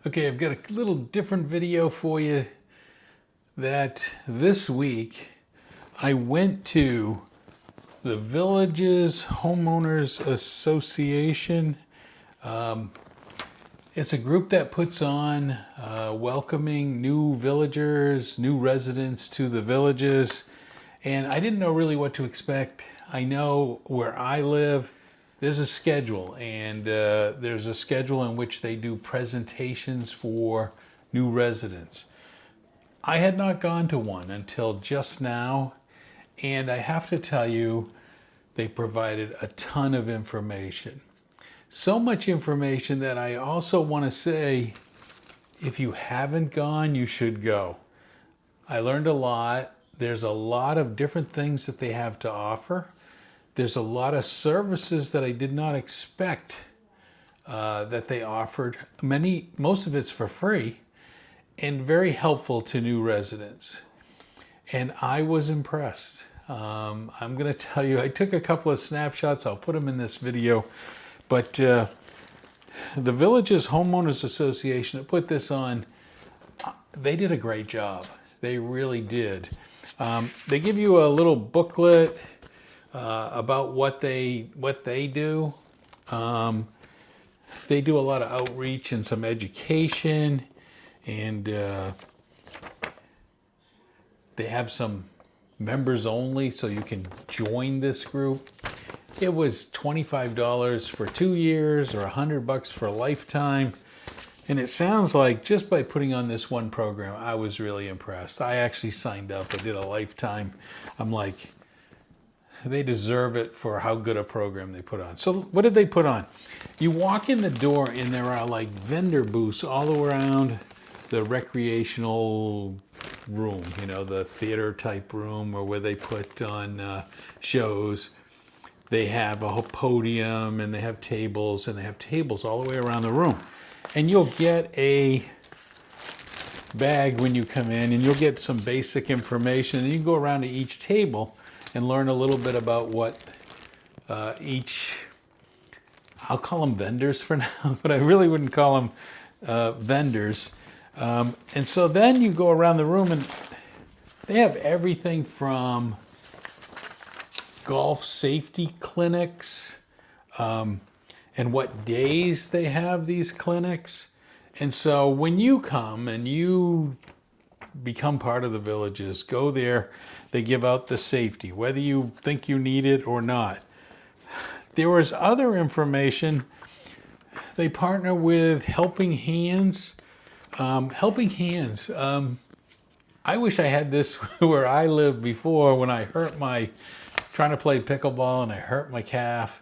Okay, I've got a little different video for you that this week I went to the Village's Homeowners Association. It's a group that puts on welcoming new villagers, new residents to the villages. And I didn't know really what to expect. I know where I live, there's a schedule, and there's a schedule in which they do presentations for new residents. I had not gone to one until just now, and I have to tell you, they provided a ton of information. So much information that I also want to say, if you haven't gone, you should go. I learned a lot. There's a lot of different things that they have to offer. There's a lot of services that I did not expect that they offered. Most of it's for free and very helpful to new residents. And I was impressed. I'm going to tell you, I took a couple of snapshots. I'll put them in this video. But the Village's Homeowners Association that put this on, they did a great job. They really did. They give you a little booklet about what they do. They do a lot of outreach and some education, and they have some members only, so you can join this group. It was $25 for 2 years or $100 for a lifetime. And it sounds like just by putting on this one program, I was really impressed. I actually signed up. I did a lifetime. I'm like, they deserve it for how good a program they put on. So what did they put on? You walk in the door and there are like vendor booths all around the recreational room, the theater type room, or where they put on shows. They have a whole podium, and they have tables, all the way around the room. And you'll get a bag when you come in, and you'll get some basic information. And you can go around to each table and learn a little bit about what I'll call them vendors for now, but I really wouldn't call them vendors. And so then you go around the room, and they have everything from golf safety clinics, and what days they have these clinics. And so when you come and you become part of the villages, go there, they give out the safety, whether you think you need it or not. There was other information. They partner with Helping Hands. Helping Hands. I wish I had this where I lived before. When I trying to play pickleball and I hurt my calf,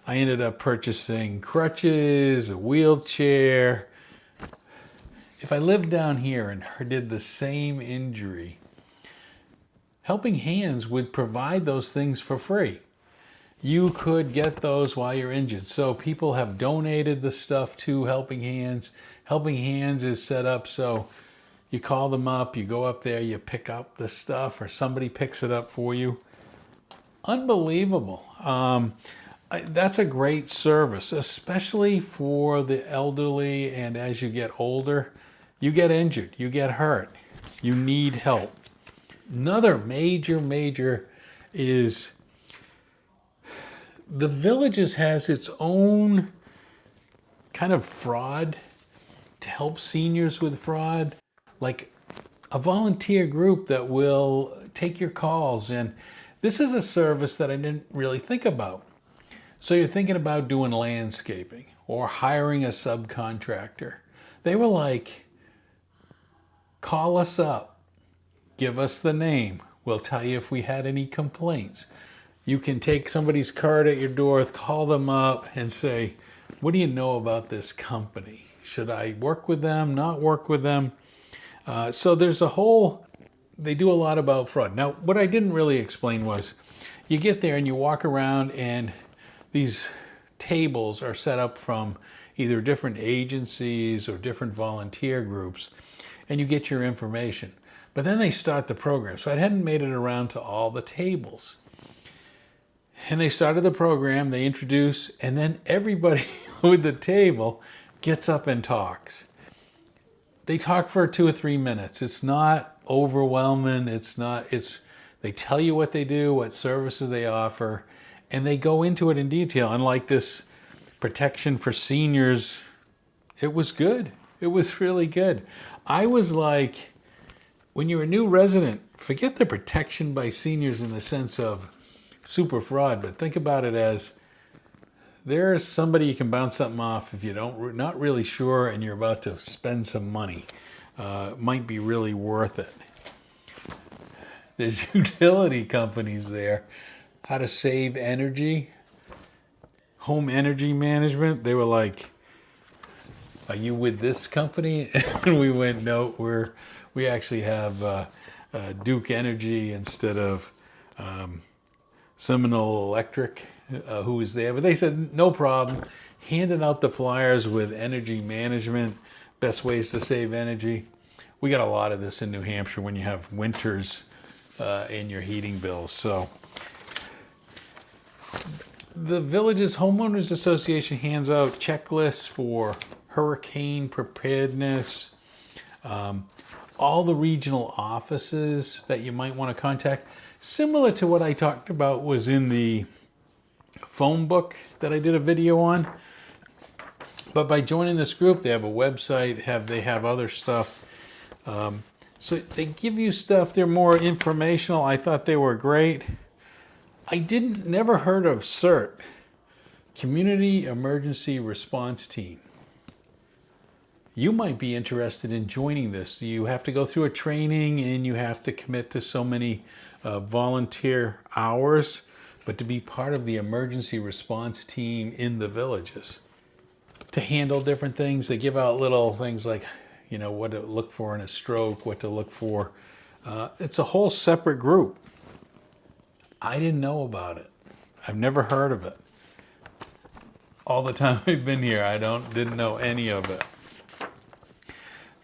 I ended up purchasing crutches, a wheelchair. If I lived down here and did the same injury, Helping Hands would provide those things for free. You could get those while you're injured. So people have donated the stuff to Helping Hands. Helping Hands is set up so you call them up, you go up there, you pick up the stuff, or somebody picks it up for you. Unbelievable. That's a great service, especially for the elderly, and as you get older, you get injured, you get hurt, you need help. Another major is the Villages has its own kind of fraud to help seniors with fraud, like a volunteer group that will take your calls. And this is a service that I didn't really think about. So you're thinking about doing landscaping or hiring a subcontractor. They were like, call us up, give us the name. We'll tell you if we had any complaints. You can take somebody's card at your door, call them up and say, what do you know about this company? Should I work with them, not work with them? So there's they do a lot about fraud. Now, what I didn't really explain was, you get there and you walk around, and these tables are set up from either different agencies or different volunteer groups, and you get your information. But then they start the program. So I hadn't made it around to all the tables. And they started the program, they introduce, and then everybody with the table gets up and talks. They talk for 2 or 3 minutes. It's not overwhelming. They tell you what they do, what services they offer, and they go into it in detail. And like this protection for seniors, it was good. It was really good. I was like, when you're a new resident, forget the protection by seniors in the sense of super fraud, but think about it as there's somebody you can bounce something off if not really sure and you're about to spend some money. Might be really worth it. There's utility companies there. How to save energy. Home energy management. They were like, "Are you with this company?" And we went, "No, we actually have Duke Energy instead of Seminole Electric, who was there." But they said, "No problem." Handing out the flyers with energy management, best ways to save energy. We got a lot of this in New Hampshire when you have winters in your heating bills. So the Village's Homeowners Association hands out checklists for hurricane preparedness, all the regional offices that you might want to contact. Similar to what I talked about was in the phone book that I did a video on. But by joining this group, they have a website, they have other stuff. So they give you stuff, they're more informational. I thought they were great. I never heard of CERT, Community Emergency Response Team. You might be interested in joining this. You have to go through a training and you have to commit to so many volunteer hours, but to be part of the emergency response team in the villages to handle different things. They give out little things like, what to look for in a stroke, what to look for. It's a whole separate group. I didn't know about it. I've never heard of it. All the time I've been here, I didn't know any of it.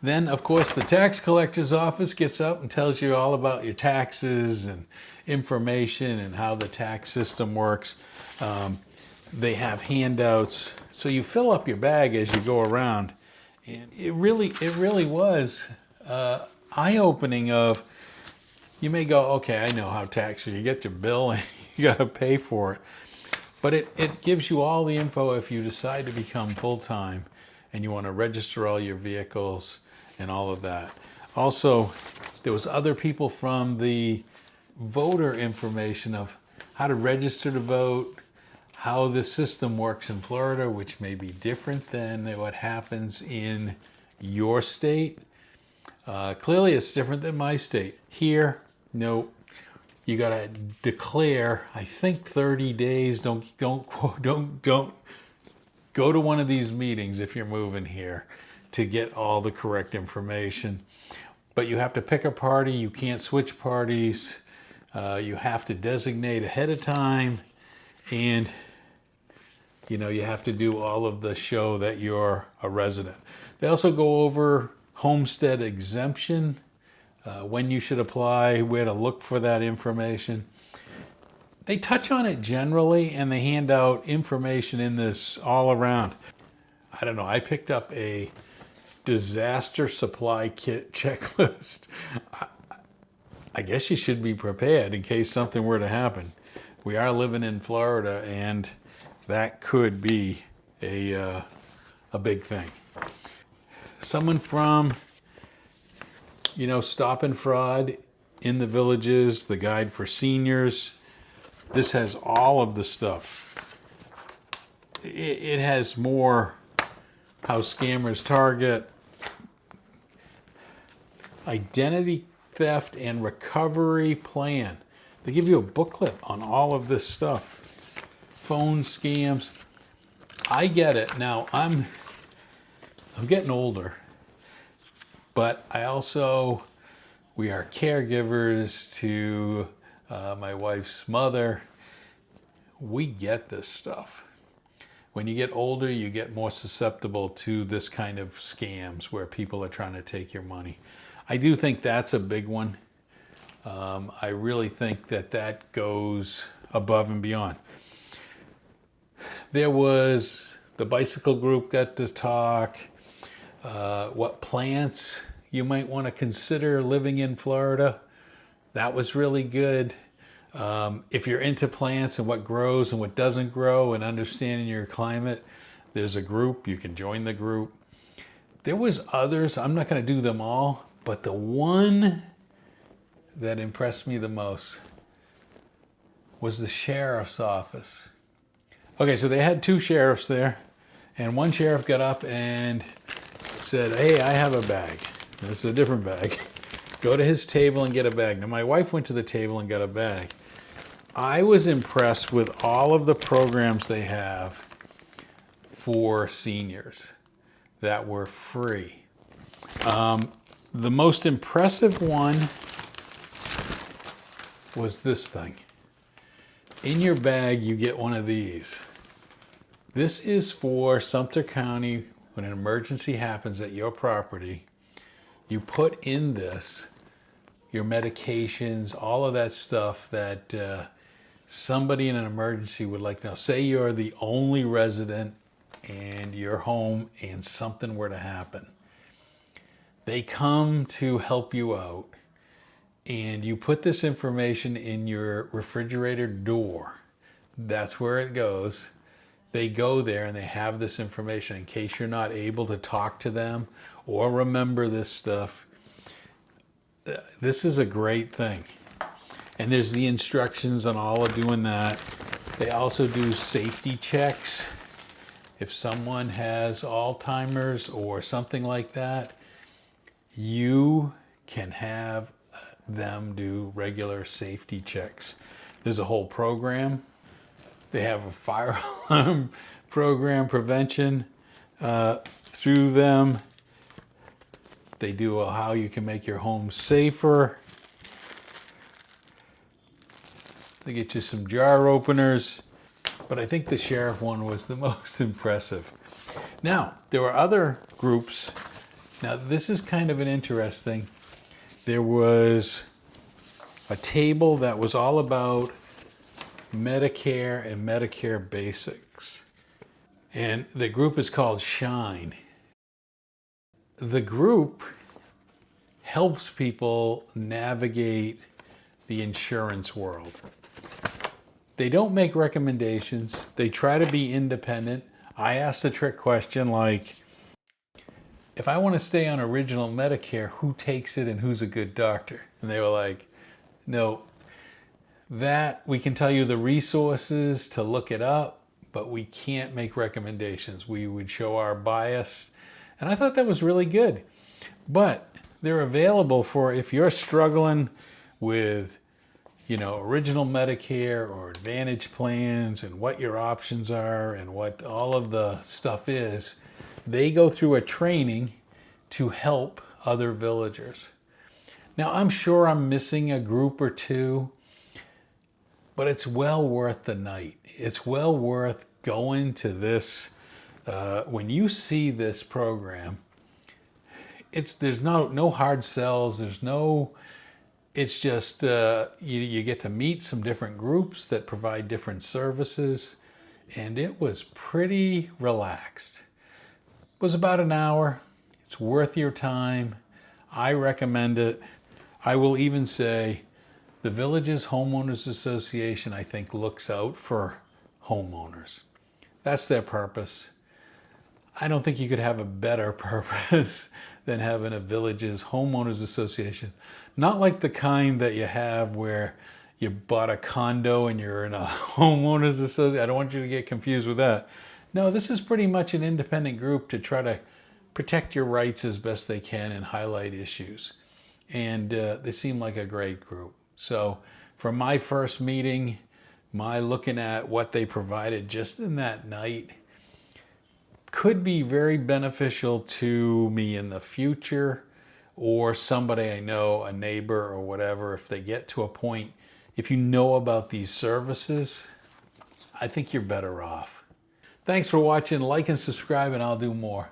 Then, of course, the tax collector's office gets up and tells you all about your taxes and information and how the tax system works. They have handouts. So you fill up your bag as you go around. And it really was eye-opening of, you may go, okay, I know how taxes, you get your bill and you got to pay for it. But it gives you all the info if you decide to become full-time and you want to register all your vehicles and all of that. Also, there was other people from the voter information of how to register to vote, how the system works in Florida, which may be different than what happens in your state. Clearly, it's different than my state. Here, no, you got to declare, I think 30 days. Don't go to one of these meetings if you're moving here to get all the correct information. But you have to pick a party. You can't switch parties. You have to designate ahead of time. And, you have to do all of the show that you're a resident. They also go over homestead exemption, when you should apply, where to look for that information. They touch on it generally, and they hand out information in this all around. I don't know, I picked up a disaster supply kit checklist. I guess you should be prepared in case something were to happen. We are living in Florida, and that could be a big thing. Someone from, stopping fraud in the villages, the guide for seniors. This has all of the stuff. It has more how scammers target, identity theft and recovery plan. They give you a booklet on all of this stuff. Phone scams. I get it. Now, I'm getting older, but we are caregivers to my wife's mother. We get this stuff. When you get older, you get more susceptible to this kind of scams where people are trying to take your money. I do think that's a big one. I really think that goes above and beyond. There was the bicycle group got to talk. what plants you might want to consider living in Florida. That was really good. If you're into plants and what grows and what doesn't grow and understanding your climate, there's a group. You can join the group. There was others. I'm not going to do them all, but the one that impressed me the most was the sheriff's office. Okay, so they had 2 sheriffs there, and one sheriff got up and said, "Hey, I have a bag." This is a different bag. Go to his table and get a bag. Now, my wife went to the table and got a bag. I was impressed with all of the programs they have for seniors that were free. The most impressive one was this thing. In your bag, you get one of these. This is for Sumter County when an emergency happens at your property. You put in this your medications, all of that stuff that somebody in an emergency would like to know. Say you're the only resident and you're home and something were to happen. They come to help you out, and you put this information in your refrigerator door. That's where it goes. They go there and they have this information in case you're not able to talk to them or remember this stuff. This is a great thing. And there's the instructions on all of doing that. They also do safety checks. If someone has Alzheimer's or something like that, you can have them do regular safety checks. There's a whole program. They have a fire alarm program prevention through them. They do a how you can make your home safer. They get you some jar openers, but I think the sheriff one was the most impressive. Now, there were other groups. Now, this is kind of an interesting. There was a table that was all about Medicare and Medicare basics. And the group is called Shine. The group helps people navigate the insurance world. They don't make recommendations. They try to be independent. I asked the trick question like, if I want to stay on original Medicare, who takes it and who's a good doctor? And they were like, no, that we can tell you the resources to look it up, but we can't make recommendations. We would show our bias. And I thought that was really good. But they're available for if you're struggling with, original Medicare or Advantage plans and what your options are and what all of the stuff is. They go through a training to help other villagers. Now, I'm sure I'm missing a group or two, but it's well worth the night. It's well worth going to this. When you see this program, there's no hard sells. It's just you get to meet some different groups that provide different services, and it was pretty relaxed. It was about an hour. It's worth your time. I recommend it. I will even say the village's Homeowners Association, I think, looks out for homeowners. That's their purpose. I don't think you could have a better purpose than having a village's Homeowners Association. Not like the kind that you have where you bought a condo and you're in a homeowners association. I don't want you to get confused with that. No, this is pretty much an independent group to try to protect your rights as best they can and highlight issues. And they seem like a great group. So from my first meeting, my looking at what they provided just in that night could be very beneficial to me in the future or somebody I know, a neighbor or whatever. If they get to a point, if you know about these services, I think you're better off. Thanks for watching. Like and subscribe, and I'll do more.